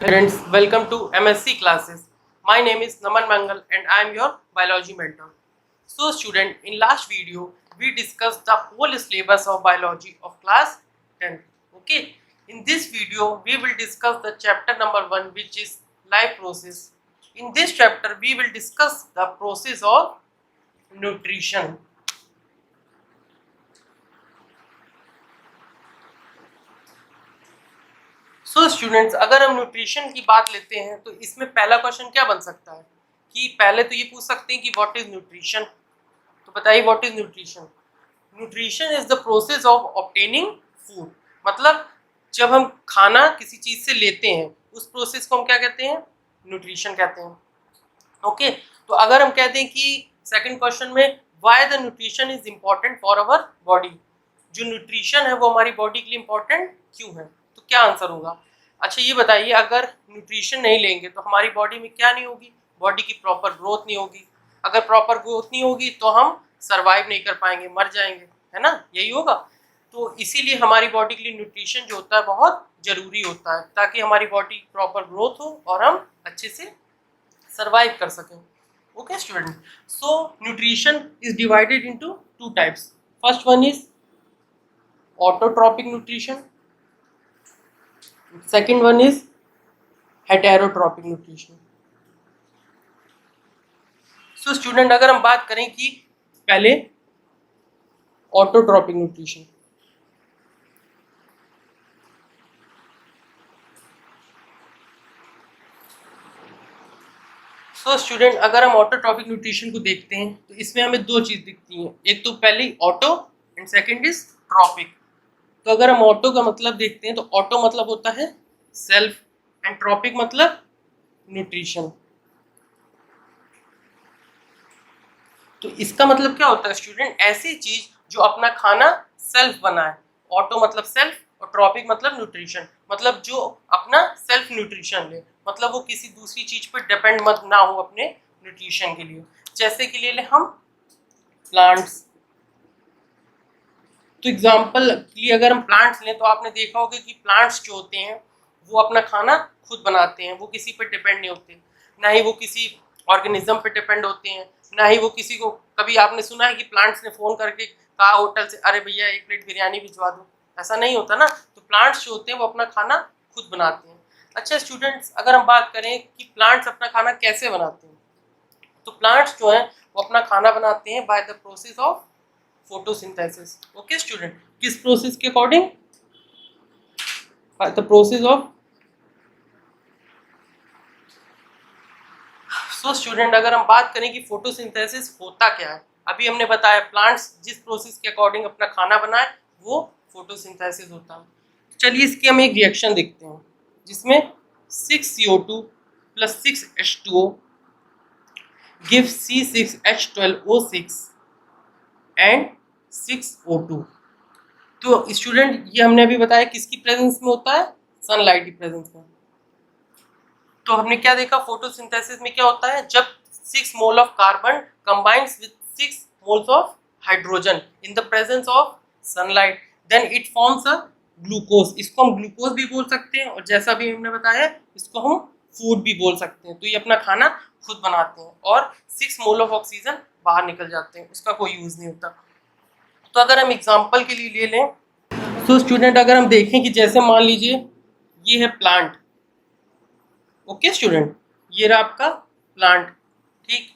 Friends, welcome to MSc classes. My name is Naman Mangal and I am your biology mentor. So student, in last video, we discussed the whole syllabus of biology of class 10. Okay, in this video, we will discuss the chapter number 1, which is life process. In this chapter, we will discuss the process of nutrition. So students, अगर हम nutrition की बात लेते हैं तो इसमें पहला question क्या बन सकता है कि पहले तो ये पूछ सकते हैं कि व्हाट इज न्यूट्रिशन। तो बताइए what is nutrition. Nutrition is the process of obtaining food. मतलब जब हम खाना किसी चीज से लेते हैं उस प्रोसेस को हम क्या कहते हैं, न्यूट्रिशन कहते हैं। ओके, तो अगर हम कहते हैं कि सेकंड क्वेश्चन में why the nutrition is important for our body, जो न्यूट्रिशन है वो हमारी बॉडी के लिए इम्पोर्टेंट क्यों है, तो क्या आंसर होगा। अच्छा ये बताइए, अगर न्यूट्रिशन नहीं लेंगे तो हमारी बॉडी में क्या नहीं होगी, बॉडी की प्रॉपर ग्रोथ नहीं होगी। अगर प्रॉपर ग्रोथ नहीं होगी तो हम सर्वाइव नहीं कर पाएंगे, मर जाएंगे, है ना, यही होगा। तो इसीलिए हमारी बॉडी के लिए न्यूट्रिशन जो होता है बहुत जरूरी होता है, ताकि हमारी बॉडी प्रॉपर ग्रोथ हो और हम अच्छे से सर्वाइव कर सकें। Okay student, so nutrition is divided into two types. First one is autotrophic nutrition, second one is heterotropic nutrition. So student, अगर हम बात करें कि पहले ऑटोट्रॉपिक न्यूट्रिशन, सो स्टूडेंट अगर हम ऑटोट्रॉपिक न्यूट्रिशन को देखते हैं तो इसमें हमें दो चीज दिखती हैं, एक तो पहले auto and second is tropic. तो अगर हम ऑटो का मतलब देखते हैं तो ऑटो मतलब होता है सेल्फ एंड ट्रॉपिक मतलब न्यूट्रिशन। तो इसका मतलब क्या होता है स्टूडेंट, ऐसी चीज जो अपना खाना सेल्फ बनाए। ऑटो मतलब सेल्फ और ट्रॉपिक मतलब न्यूट्रिशन, मतलब जो अपना सेल्फ न्यूट्रिशन ले, मतलब वो किसी दूसरी चीज पर डिपेंड मत ना हो अपने न्यूट्रिशन के लिए। जैसे कि ले हम प्लांट्स, तो एग्जाम्पल के लिए अगर हम प्लांट्स लें तो आपने देखा होगा कि प्लांट्स जो होते हैं वो अपना खाना खुद बनाते हैं, वो किसी पर डिपेंड नहीं होते, ना ही वो किसी ऑर्गेनिज्म पे डिपेंड होते हैं, ना ही वो किसी को, कभी आपने सुना है कि प्लांट्स ने फोन करके कहा होटल से अरे भैया एक प्लेट बिरयानी भिजवा दो, ऐसा नहीं होता ना। तो प्लांट्स जो होते हैं वो अपना खाना खुद बनाते हैं। अच्छा स्टूडेंट्स, अगर हम बात करें कि प्लांट्स अपना खाना कैसे बनाते हैं, तो प्लांट्स जो है वो अपना खाना बनाते हैं by the process of photosynthesis. Okay student, किस प्रोसेस के according, by the process of. So student अगर हम बात करें कि फोटोसिंथेसिस होता क्या है, अभी हमने बताया प्लांट्स जिस प्रोसेस के अकॉर्डिंग अपना खाना बनाए वो फोटोसिंथेसिस होता है। चलिए इसकी हम एक रिएक्शन देखते हैं जिसमें 6CO2 plus 6H2O gives C6H12O6 and 6O2। तो स्टूडेंट ये हमने अभी बताया किसकी प्रेजेंस में होता है, सनलाइट की प्रेजेंस में। तो हमने क्या देखा, फोटोसिंथेसिस में क्या होता है, जब 6 mole of carbon combines with 6 moles of hydrogen in the presence of sunlight, then it forms a glucose. इसको हम ग्लूकोज भी बोल सकते हैं और जैसा भी हमने बताया इसको हम फूड भी बोल सकते हैं। तो ये अपना खाना खुद बनाते हैं और 6 मोल ऑफ ऑक्सीजन बाहर निकल जाते हैं, उसका कोई यूज नहीं होता। तो अगर हम एग्जाम्पल के लिए ले लें तो स्टूडेंट अगर हम देखें कि जैसे मान लीजिए ये है प्लांट। ओके स्टूडेंट, ये रहा आपका प्लांट, ठीक।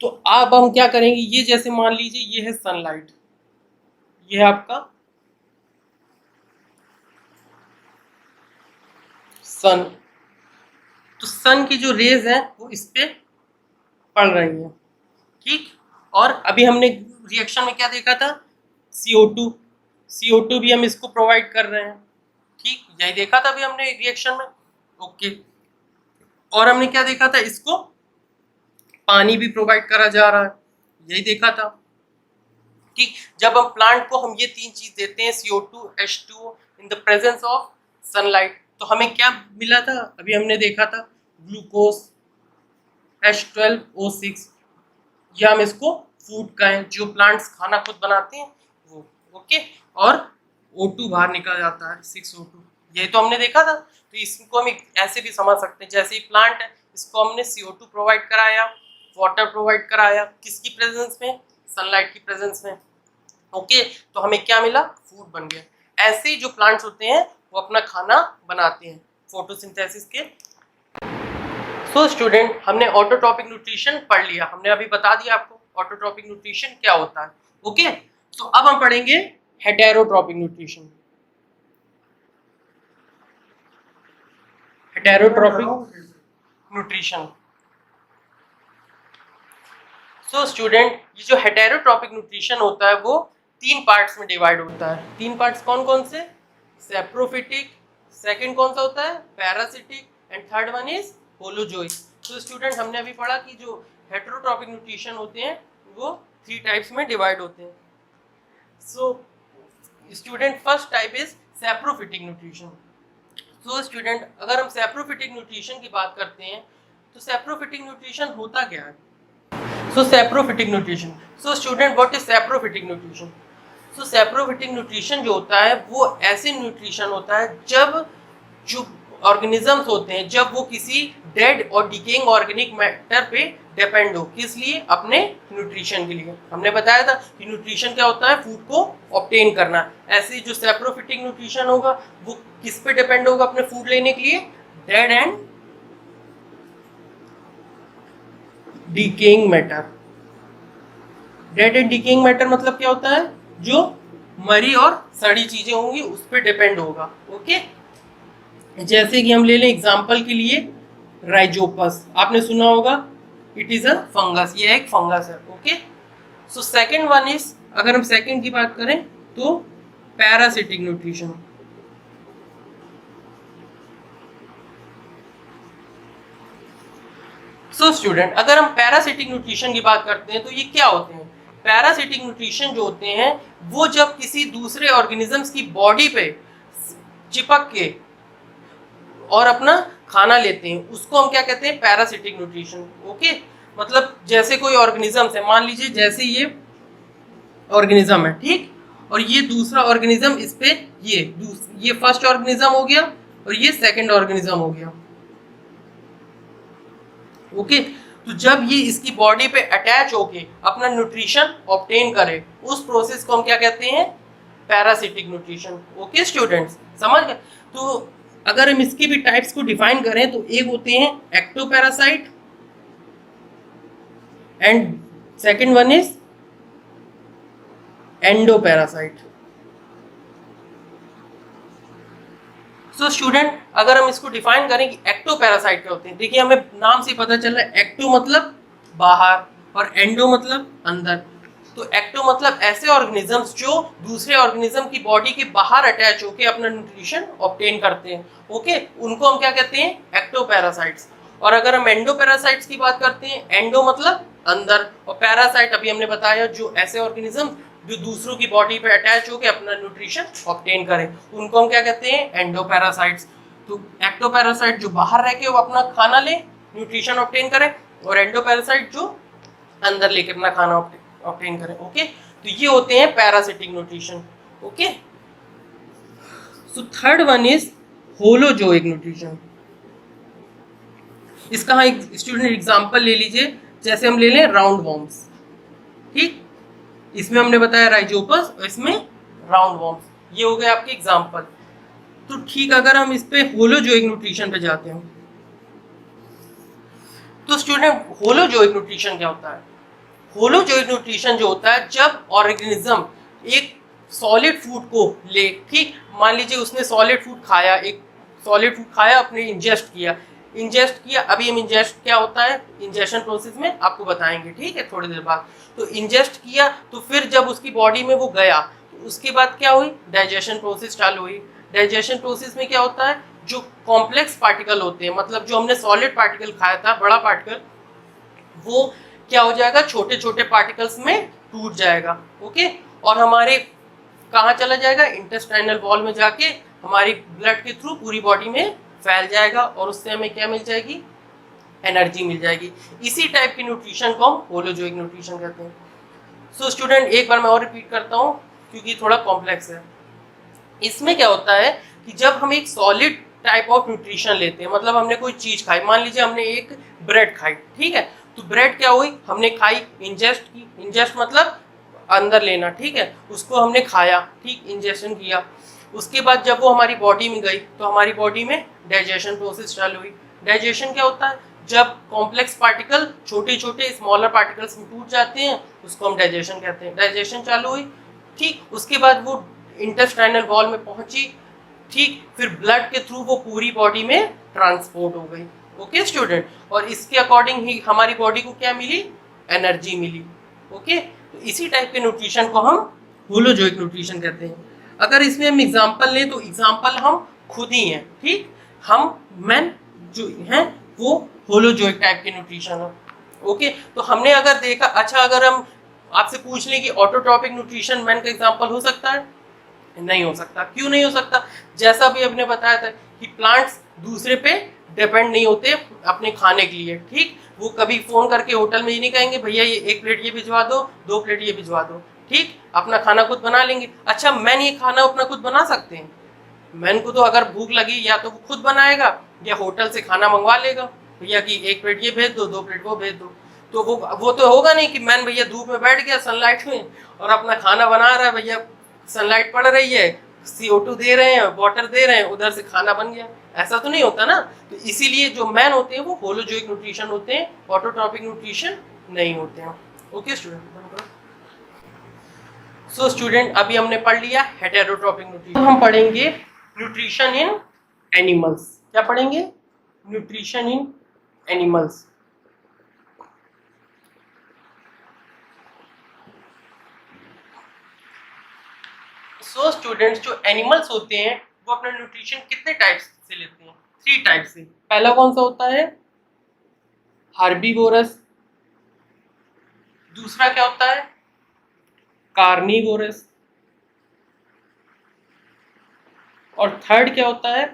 तो अब हम क्या करेंगे, ये जैसे मान लीजिए ये है सनलाइट, ये है आपका सन। तो सन की जो रेज है वो इस पे पड़ रही है, ठीक। और अभी हमने रिएक्शन में क्या देखा था, CO2, CO2 भी हम इसको प्रोवाइड कर रहे हैं, ठीक, यही देखा था अभी हमने रिएक्शन में। ओके, और हमने क्या देखा था, इसको पानी भी प्रोवाइड करा जा रहा है, यही देखा था, ठीक। जब हम प्लांट को हम ये तीन चीज देते हैं CO2 H2O in the presence of sunlight, तो हमें क्या मिला था, अभी हमने देखा था ग्लूकोज H12O6, या हम इसको फूड कहें, जो प्लांट्स खाना खुद बनाते हैं वो। ओके, और O2 बाहर निकल जाता है 6O2, यही तो हमने देखा था। तो इसको हम ऐसे भी समझ सकते हैं, जैसे ही प्लांट है इसको हमने CO2 प्रोवाइड कराया, वाटर प्रोवाइड कराया, किसकी प्रेजेंस में, सनलाइट की प्रेजेंस में। ओके, तो हमें क्या मिला, फूड बन गया। ऐसे ही जो प्लांट्स होते हैं वो अपना खाना बनाते हैं फोटोसिंथेसिस के। सो स्टूडेंट, हमने ऑटोट्रॉपिक न्यूट्रिशन पढ़ लिया, हमने अभी बता दिया आपको ऑटोट्रॉपिक न्यूट्रिशन क्या होता है। ओके, तो अब हम पढ़ेंगे heterotrophic nutrition. Heterotrophic nutrition. So student, ये जो हेटेरोट्रॉपिक न्यूट्रिशन होता है वो 3 पार्ट्स में डिवाइड होता है। 3 पार्ट्स कौन कौन से, सैप्रोफिटिक, सेकंड कौन सा होता है parasitic, and third one is holozoic. तो स्टूडेंट, हमने अभी पढ़ा कि जो हेटेरोट्रॉपिक न्यूट्रिशन होते हैं वो 3 टाइप्स में डिवाइड होते हैं। So student, first type is saprophytic nutrition. So student, अगर हम सैप्रोफिटिक न्यूट्रिशन की बात करते हैं तो सैप्रोफिटिक न्यूट्रिशन होता क्या है। So saprophytic nutrition. So student, what is saprophytic nutrition? So saprophytic nutrition जो होता है वो ऐसे न्यूट्रिशन होता है जब जो ऑर्गेनिजम्स होते हैं जब वो किसी डेड और डिकेइंग ऑर्गेनिक मैटर पे डिपेंड हो, किस लिए, अपने न्यूट्रिशन के लिए। हमने बताया था कि न्यूट्रिशन क्या होता है, फूड को ऑब्टेन करना। ऐसे जो सैप्रोफिटिक न्यूट्रिशन होगा वो किस पे डिपेंड होगा अपने फूड लेने के लिए, dead and decaying matter. Dead and decaying matter मतलब क्या होता है, जो मरी और सड़ी चीजें होंगी उस पर डिपेंड होगा। ओके, जैसे कि हम ले लें एग्जांपल के लिए राइजोपस, आपने सुना होगा, इट इज अ फंगस, ये एक फंगस है। Okay, so second one is, अगर हम सेकंड की बात करें तो पैरासिटिक न्यूट्रिशन। सो स्टूडेंट, अगर हम पैरासिटिक न्यूट्रिशन की बात करते हैं तो ये क्या होते हैं। पैरासिटिक न्यूट्रिशन जो होते हैं वो जब किसी दूसरे ऑर्गेनिजम्स की बॉडी पे चिपक के और अपना खाना लेते हैं उसको हम क्या कहते हैं, पैरासिटिक न्यूट्रिशन। ओके, मतलब जैसे कोई ऑर्गेनिज्म है, मान लीजिए जैसे ये ऑर्गेनिज्म है, ठीक, और ये दूसरा ऑर्गेनिज्म इस पे, ये फर्स्ट ऑर्गेनिज्म हो गया और ये सेकंड ऑर्गेनिज्म हो गया। ओके, तो जब ये इसकी बॉडी पे अटैच होके अपना न्यूट्रिशन ऑब्टेन करे उस प्रोसेस को हम क्या कहते हैं, पैरासिटिक न्यूट्रिशन। ओके स्टूडेंट्स, समझ गए। तो अगर हम इसकी भी टाइप्स को डिफाइन करें तो एक होते हैं ectoparasite and second one is endoparasite. So student, अगर हम इसको डिफाइन करें कि एक्टोपैरासाइट क्या होते हैं, देखिए हमें नाम से पता चल रहा है, एक्टो मतलब बाहर और एंडो मतलब अंदर। तो एक्टो मतलब ऐसे ऑर्गेनिजम्स जो दूसरे ऑर्गेनिज्म की बॉडी के बाहर अटैच होकर अपना न्यूट्रिशन ऑब्टेन करते हैं। ओके, उनको हम क्या कहते हैं, एक्टोपैरासाइट्स। और अगर हम एंडोपैरासाइट्स की बात करते हैं, एंडो मतलब अंदर और पैरासाइट अभी हमने बताया जो ऐसे ऑर्गेनिज्म जो दूसरों की बॉडी पे अटैच होकर अपना न्यूट्रिशन ऑब्टेन करें उनको हम क्या कहते हैं, एंडोपैरासाइट्स। तो एक्टोपैरासाइट जो बाहर रह के वो अपना खाना ले, न्यूट्रिशन ऑब्टेन करे, और एंडोपैरासाइट जो अंदर लेके अपना खाना ऑब्टेन करें। ओके, तो ये होते हैं parasitic nutrition. Okay, so third one is holozoic nutrition. इसका एक स्टूडेंट एग्जांपल ले लीजिए, जैसे हम ले लें राउंड वॉर्म्स, ठीक, इसमें हमने बताया राइजोपस और इसमें राउंड वॉर्म्स, ये हो गए आपके एग्जांपल। तो ठीक, अगर हम इस पे होलोजोइक न्यूट्रिशन पे जाते हैं तो स्टूडेंट होलोजोइक न्यूट्रिशन क्या होता है। होलोजोइक न्यूट्रिशन जो होता है जब ऑर्गेनिज्म एक सॉलिड फूड को ले, ठीक, मान लीजिए उसने सॉलिड फूड खाया, एक सॉलिड फूड खाया, अपने इंजेस्ट किया। अभी हम इंजेस्ट क्या होता है इंजेशन प्रोसेस में आपको बताएंगे, ठीक है, थोड़ी देर बाद। तो इंजेस्ट किया तो फिर जब उसकी बॉडी में वो गया तो उसके बाद क्या हुई, डाइजेशन प्रोसेस चालू हुई। डाइजेशन प्रोसेस में क्या होता है, जो कॉम्प्लेक्स पार्टिकल होते हैं, मतलब जो हमने सॉलिड पार्टिकल खाया था, बड़ा पार्टिकल, वो क्या हो जाएगा, छोटे छोटे पार्टिकल्स में टूट जाएगा। ओके, और हमारे कहाँ चला जाएगा, इंटेस्टाइनल वॉल में जाके हमारी ब्लड के थ्रू पूरी बॉडी में फैल जाएगा और उससे हमें क्या मिल जाएगी, एनर्जी मिल जाएगी। इसी टाइप की न्यूट्रिशन को हम होलोजोइक न्यूट्रिशन कहते हैं। सो स्टूडेंट, एक बार मैं और रिपीट करता हूँ क्योंकि थोड़ा कॉम्प्लेक्स है। इसमें क्या होता है, कि जब हम एक सॉलिड टाइप ऑफ न्यूट्रिशन लेते हैं, मतलब हमने कोई चीज खाई, मान लीजिए हमने एक ब्रेड खाई, ठीक है, तो ब्रेड क्या हुई, हमने खाई, इंजेस्ट की, इंजेस्ट मतलब अंदर लेना, ठीक है, उसको हमने खाया, ठीक, इंजेक्शन किया। उसके बाद जब वो हमारी बॉडी में गई तो हमारी बॉडी में डाइजेशन प्रोसेस चालू हुई। डाइजेशन क्या होता है, जब कॉम्प्लेक्स पार्टिकल छोटे छोटे स्मॉलर पार्टिकल्स में टूट जाते हैं उसको हम डाइजेशन कहते हैं। डाइजेशन चालू हुई, ठीक, उसके बाद वो इंटेस्टाइनल वॉल में पहुंची, ठीक, फिर ब्लड के थ्रू वो पूरी बॉडी में ट्रांसपोर्ट हो गई। ओके स्टूडेंट, और इसके अकॉर्डिंग ही हमारी बॉडी को क्या मिली, एनर्जी मिली। ओके, तो इसी टाइप के न्यूट्रिशन को हम होलोजोइक न्यूट्रिशन कहते हैं। अगर इसमें हम एग्जांपल लें तो एग्जांपल हम खुद ही हैं, ठीक, हम मैन जो हैं वो होलोजोइक टाइप के न्यूट्रिशन है। ओके, तो हमने अगर देखा, अच्छा अगर हम आपसे पूछ लें कि ऑटोट्रॉपिक न्यूट्रिशन मैन का एग्जांपल हो सकता है, नहीं हो सकता। क्यों नहीं हो सकता, जैसा भी हमने बताया था कि प्लांट्स दूसरे पे डिपेंड नहीं होते अपने खाने के लिए, ठीक, वो कभी फोन करके होटल में ये नहीं कहेंगे भैया ये 1 प्लेट ये भिजवा दो, 2 प्लेट ये भिजवा दो, ठीक, अपना खाना खुद बना लेंगे। अच्छा मैन ये खाना अपना खुद बना सकते हैं, मैन को तो अगर भूख लगी या तो वो खुद बनाएगा या होटल से खाना मंगवा लेगा, भैया कि 1 प्लेट ये भेज दो, 2 प्लेट वो भेज दो। तो वो तो होगा नहीं कि मैन भैया धूप में बैठ गया सनलाइट में और अपना खाना बना रहा है, भैया सनलाइट पड़ रही है, CO2 दे रहे हैं, वाटर दे रहे हैं, उधर से खाना बन गया, ऐसा तो नहीं होता ना। तो इसीलिए जो मैन होते हैं वो होलोजोइक न्यूट्रिशन होते हैं, ऑटोट्रॉपिक न्यूट्रिशन नहीं होते हैं। ओके स्टूडेंट, सो स्टूडेंट अभी हमने पढ़ लिया हेटेरोट्रॉपिक न्यूट्रिशन। हम पढ़ेंगे न्यूट्रिशन इन एनिमल्स। क्या पढ़ेंगे, nutrition in animals. So students जो एनिमल्स होते हैं वो अपना न्यूट्रिशन कितने टाइप्स से लेते हैं, 3 टाइप से। पहला कौन सा होता है, हर्बीवोरस, दूसरा क्या होता है, कार्निवोरस, और थर्ड क्या होता है,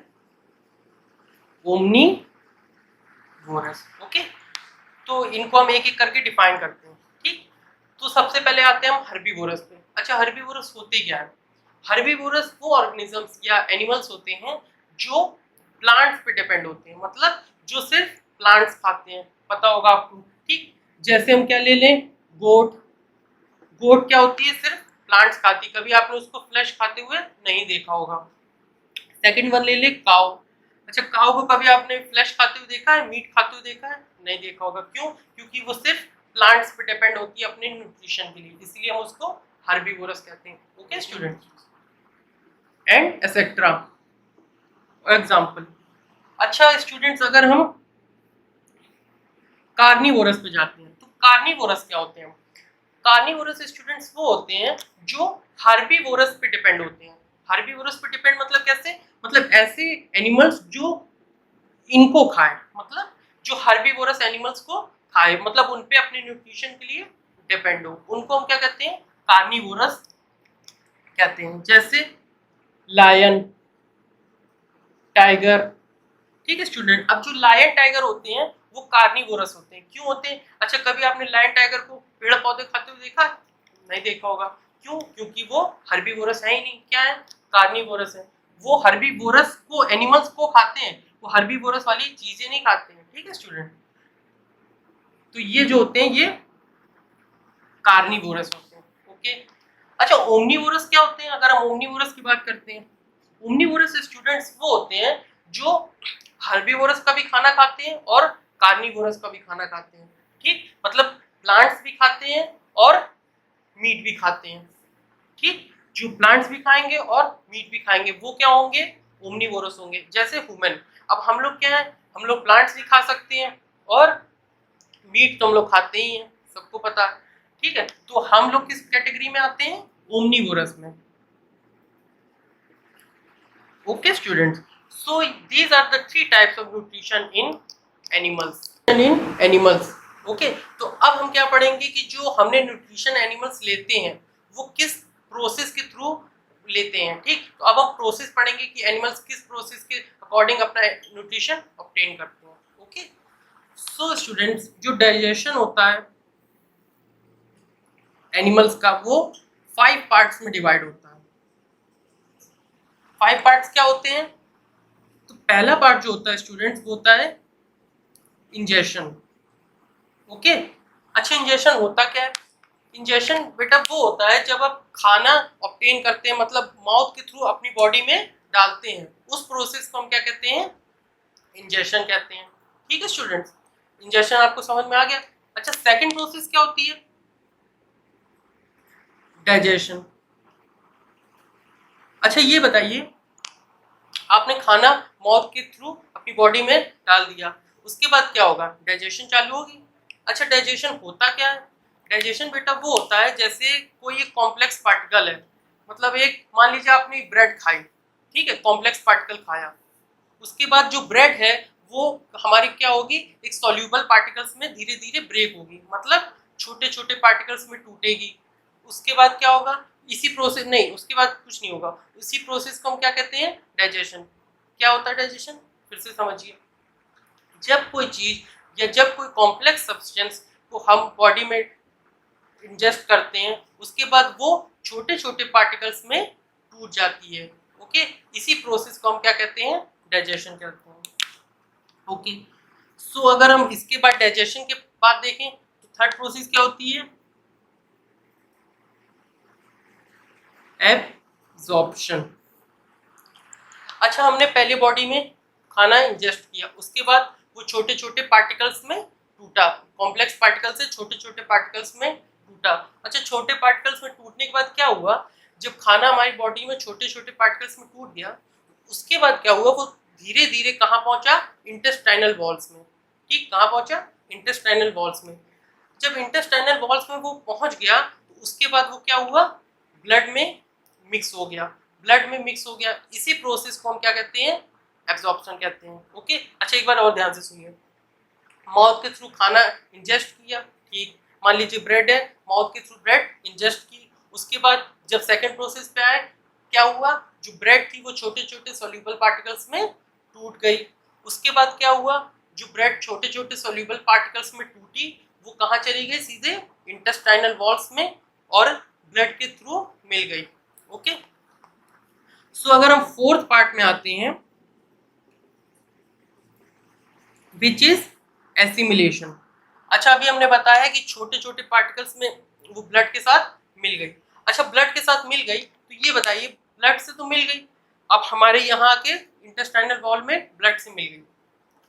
ओमनीवोरस। ओके, तो इनको हम एक एक करके डिफाइन करते हैं, ठीक। तो सबसे पहले आते हैं हम हर्बीवोरस पे। अच्छा हर्बीवोरस होते क्या है, हर्बीवोरस वो ऑर्गेनिजम्स या एनिमल्स होते हैं जो प्लांट्स पे डिपेंड होते हैं, मतलब जो सिर्फ प्लांट्स खाते हैं, पता होगा आपको, ठीक। जैसे हम क्या ले लें, गोट, गोट क्या होती है, सिर्फ प्लांट्स खाती, कभी आपने उसको फ्लैश खाते हुए नहीं देखा होगा। सेकंड वन ले ले, काउ। अच्छा काउ को कभी आपने फ्लैश खाते हुए देखा है, मीट खाते हुए देखा है, नहीं देखा होगा। क्यों, क्योंकि वो सिर्फ प्लांट्स पे डिपेंड होती है अपने न्यूट्रिशन के लिए, इसलिए हम उसको हर्बीवोरस कहते हैं। Okay student, and etcetera example. अच्छा स्टूडेंट्स अगर हम कार्निवोरस पे जाते हैं तो कार्निवोरस क्या होते हैं, कार्निवोरस स्टूडेंट्स वो होते हैं जो हर्बीवोरस पे डिपेंड होते हैं। हर्बीवोरस पे डिपेंड मतलब कैसे, मतलब ऐसे एनिमल्स जो इनको खाए, मतलब जो हर्बीवोरस एनिमल्स को खाए, मतलब उन पे अपने न्यूट्रिशन के लिए डिपेंड हो, उनको हम क्या कहते हैं, कार्निवोरस कहते हैं। जैसे लायन, टाइगर, ठीक है स्टूडेंट। अब जो लायन टाइगर होते हैं वो कार्निवोरस होते हैं। क्यों होते हैं, अच्छा कभी आपने लायन टाइगर को पेड़ पौधे खाते हुए देखा है, नहीं देखा होगा। क्यों, क्योंकि वो हर्बीवोरस है ही नहीं, क्या है, कार्निवोरस है। वो हर्बीवोरस को एनिमल्स को खाते हैं, वो हर्बीवोरस वाली चीजें नहीं खाते हैं, ठीक है स्टूडेंट। तो ये जो होते हैं ये कार्निवोरस होते हैं। ओके, अच्छा ओमनीवोरस क्या होते हैं, अगर हम ओमनीवोरस की बात करते हैं, ओमनीवोरस स्टूडेंट्स वो होते हैं जो हर्बीवोरस का भी खाना खाते हैं और कार्निवोरस का भी खाना खाते हैं, ठीक, मतलब प्लांट्स भी खाते हैं और मीट भी खाते हैं, ठीक। जो प्लांट्स भी खाएंगे और मीट भी खाएंगे वो क्या होंगे, ओमनीवोरस होंगे। जैसे ह्यूमन, अब हम लोग क्या है, हम लोग प्लांट्स भी खा सकते हैं और मीट तो हम लोग खाते ही हैं, सबको पता है, ठीक है। तो हम लोग किस कैटेगरी में आते हैं, ओमनीवोरस में। Okay students, so these are the 3 types of nutrition in animals। Okay, तो अब हम क्या पढ़ेंगे कि जो हमने न्यूट्रिशन एनिमल्स लेते हैं वो किस प्रोसेस के थ्रू लेते हैं, ठीक। तो अब हम प्रोसेस पढ़ेंगे कि एनिमल्स किस प्रोसेस के अकॉर्डिंग अपना न्यूट्रिशन ऑब्टेन करते हैं। ओके, सो स्टूडेंट्स जो डाइजेशन होता है एनिमल्स का वो 5 पार्ट्स में डिवाइड होता है। 5 पार्ट्स क्या होते हैं? तो पहला पार्ट जो होता है स्टूडेंट्स वो होता है इंजेशन। ओके, अच्छा इंजेशन होता क्या है? इंजेशन बेटा वो होता है जब आप खाना ऑब्टेन करते हैं, मतलब माउथ के थ्रू अपनी बॉडी में डालते हैं, उस प्रोसेस को हम क्या कहते हैं? इंजेशन कहते हैं। ठीक है स्टूडेंट्स, इंजेशन आपको समझ में आ गया। अच्छा सेकंड प्रोसेस क्या होती है? डाइजेशन। अच्छा ये बताइए, आपने खाना माउथ के थ्रू अपनी बॉडी में डाल दिया, उसके बाद क्या होगा? डाइजेशन चालू होगी। अच्छा डाइजेशन होता क्या है? डाइजेशन बेटा वो होता है जैसे कोई एक कॉम्प्लेक्स पार्टिकल है, मतलब एक मान लीजिए आपने ब्रेड खाई, ठीक है, कॉम्प्लेक्स पार्टिकल खाया, उसके बाद जो ब्रेड है वो हमारी क्या होगी? एक सॉल्यूबल पार्टिकल्स में धीरे धीरे ब्रेक होगी, मतलब छोटे छोटे पार्टिकल्स में टूटेगी। उसके बाद क्या होगा? इसी प्रोसेस नहीं, उसके बाद कुछ नहीं होगा, इसी प्रोसेस को हम क्या कहते हैं? डाइजेशन। क्या होता है डाइजेशन? फिर से समझिए, जब कोई चीज या जब कोई कॉम्प्लेक्स सब्सटेंस को हम बॉडी में इंजेस्ट करते हैं, उसके बाद वो छोटे छोटे पार्टिकल्स में टूट जाती है। ओके, इसी प्रोसेस को हम क्या कहते हैं? डाइजेशन कहते हैं। ओके, सो अगर हम इसके बाद डाइजेशन के बाद देखें तो थर्ड प्रोसेस क्या होती है? एब्जॉर्प्शन। अच्छा हमने पहले बॉडी में खाना इंजेस्ट किया, उसके बाद वो छोटे छोटे पार्टिकल्स में टूटा, कॉम्प्लेक्स पार्टिकल से छोटे छोटे पार्टिकल्स में टूटा। अच्छा छोटे पार्टिकल्स में टूटने के बाद क्या हुआ? जब खाना हमारी बॉडी में छोटे छोटे पार्टिकल्स में टूट गया, उसके बाद क्या हुआ? वो धीरे धीरे कहाँ पहुंचा? इंटेस्टाइनल वॉल्स में। ठीक, कहाँ पहुंचा? इंटेस्टाइनल वॉल्स में। जब इंटेस्टाइनल वॉल्स में वो पहुंच गया तो उसके बाद वो क्या हुआ? ब्लड में मिक्स हो गया, ब्लड में मिक्स हो गया, इसी प्रोसेस को हम क्या कहते हैं? एब्जॉर्प्शन कहते हैं। ओके, अच्छा एक बार और ध्यान से सुनिए, माउथ के थ्रू खाना इंजेस्ट किया, ठीक, मान लीजिए ब्रेड है, माउथ के थ्रू ब्रेड इंजेस्ट की, उसके बाद जब सेकंड प्रोसेस पे आए क्या हुआ? जो ब्रेड थी वो छोटे छोटे सॉल्यूबल पार्टिकल्स में टूट गई। उसके बाद क्या हुआ? जो ब्रेड छोटे छोटे सॉल्यूबल पार्टिकल्स में टूटी वो कहाँ चली गई? सीधे इंटेस्टाइनल वॉल्स में और ब्लड के थ्रू मिल गई। ओके, सो अगर हम फोर्थ पार्ट में आते हैं विच इज एसिमिलेशन। अच्छा अभी हमने बताया कि छोटे छोटे पार्टिकल्स में वो ब्लड के साथ मिल गई। अच्छा ब्लड के साथ मिल गई तो ये बताइए, ब्लड से तो मिल गई, अब हमारे यहाँ के इंटेस्टाइनल वॉल में ब्लड से मिल गई,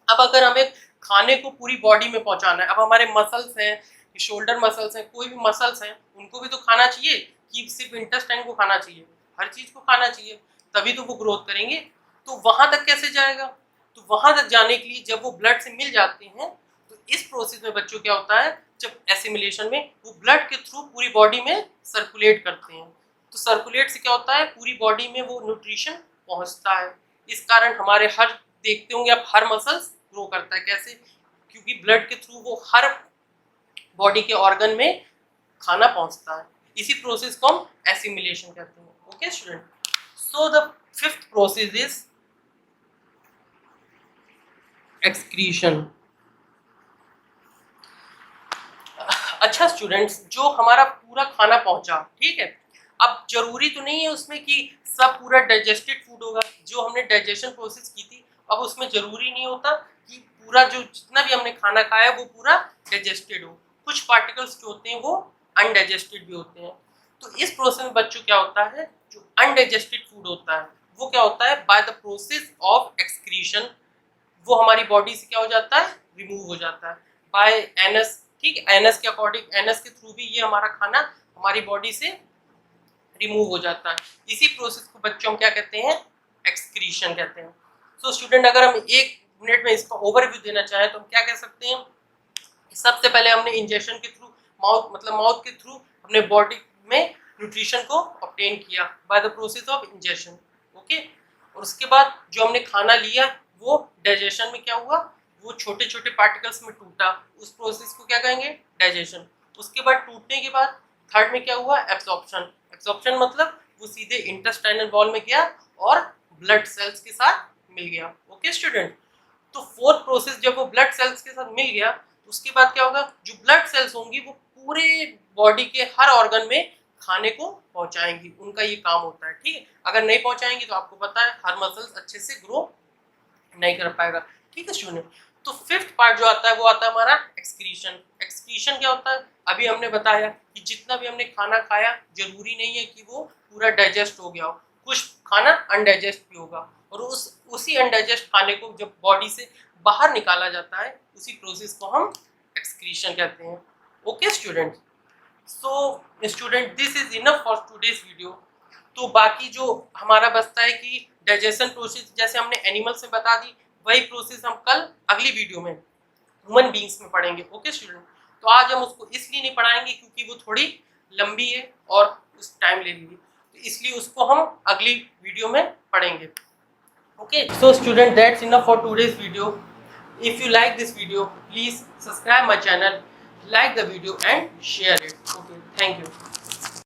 अब अगर हमें खाने को पूरी बॉडी में पहुंचाना है, अब हमारे मसल्स हैं, शोल्डर मसल्स हैं, कोई भी मसल्स हैं, उनको भी तो खाना चाहिए कि सिर्फ इंटेस्टाइन को खाना चाहिए? हर चीज को खाना चाहिए, तभी तो वो ग्रोथ करेंगे। तो वहां तक कैसे जाएगा? तो वहां तक जाने के लिए जब वो ब्लड से मिल जाते हैं तो इस प्रोसेस में बच्चों क्या होता है? जब एसिमिलेशन में वो ब्लड के थ्रू पूरी बॉडी में सर्कुलेट करते हैं, तो सर्कुलेट से क्या होता है? पूरी बॉडी में वो न्यूट्रिशन पहुंचता है। इस कारण हमारे हर, देखते होंगे आप, हर मसल्स ग्रो करता है। कैसे? क्योंकि ब्लड के थ्रू वो हर बॉडी के ऑर्गन में खाना पहुंचता है, इसी प्रोसेस को हम एसिमिलेशन कहते हैं। Okay student, so the fifth process is excretion. अच्छा स्टूडेंट्स, जो हमारा पूरा खाना पहुंचा, ठीक है, अब जरूरी तो नहीं है उसमें कि सब पूरा डाइजेस्टेड फूड होगा, जो हमने डाइजेशन प्रोसेस की थी, अब उसमें जरूरी नहीं होता कि पूरा जो जितना भी हमने खाना खाया वो पूरा डाइजेस्टेड हो, कुछ पार्टिकल्स जो होते हैं वो अनडाइजेस्टेड भी होते हैं। तो इस प्रोसेस में बच्चों क्या होता है? जो अनडाइजेस्टेड फूड होता है वो क्या होता है? By the process of excretion वो हमारी बॉडी से क्या हो जाता है? रिमूव हो जाता है बाय एनस। ठीक है, एनस के अकॉर्डिंग, एनस के थ्रू भी ये हमारा खाना हमारी बॉडी से रिमूव हो जाता है। इसी प्रोसेस को बच्चों हम क्या कहते हैं? एक्सक्रीशन कहते हैं। सो स्टूडेंट, अगर हम एक मिनट में इसका ओवरव्यू देना चाहें तो हम क्या कह सकते हैं? सबसे पहले हमने इंजेक्शन के थ्रू, माउथ मतलब माउथ के थ्रू अपने बॉडी में न्यूट्रिशन को ऑब्टेन किया by the process of injection. Okay, और उसके बाद जो हमने खाना लिया वो डाइजेशन में क्या हुआ? वो छोटे छोटे पार्टिकल्स में टूटा, उस प्रोसेस को क्या कहेंगे? डाइजेशन। उसके बाद टूटने के बाद थर्ड में क्या हुआ? एब्जॉर्प्शन। एब्जॉर्प्शन मतलब वो सीधे इंटेस्टाइनल वॉल में गया और ब्लड सेल्स के साथ मिल गया। ओके स्टूडेंट, तो फोर्थ प्रोसेस जब वो ब्लड सेल्स के साथ मिल गया उसके बाद क्या होगा? जो ब्लड सेल्स होंगी वो पूरे बॉडी के हर ऑर्गन में खाने को पहुंचाएंगी, उनका ये काम होता है, ठीक है। अगर नहीं पहुंचाएंगी तो आपको पता है हर मसल्स अच्छे से ग्रो नहीं कर पाएगा, ठीक है स्टूडेंट। तो फिफ्थ पार्ट जो आता है वो आता है हमारा एक्सक्रीशन। एक्सक्रीशन क्या होता है, अभी हमने बताया कि जितना भी हमने खाना खाया जरूरी नहीं है कि वो पूरा डाइजेस्ट हो गया हो, कुछ खाना अनडाइजेस्ट भी होगा, और उसी अनडाइजेस्ट खाने को जब बॉडी से बाहर निकाला जाता है उसी प्रोसेस को हम एक्सक्रीशन कहते हैं। Okay student, so student this is enough for today's video. तो बाकी जो हमारा बचता है कि डाइजेशन प्रोसेस जैसे हमने एनिमल से बता दी, वही प्रोसेस हम कल अगली वीडियो में ह्यूमन बींग्स में पढ़ेंगे। ओके स्टूडेंट, तो आज हम उसको इसलिए नहीं पढ़ाएंगे क्योंकि वो थोड़ी लंबी है और उस टाइम ले लेगी, तो इसलिए उसको हम अगली वीडियो में पढ़ेंगे। Okay, so student, that's enough for today's video. If you like this video, please subscribe my channel, like the video and share it. Okay, thank you.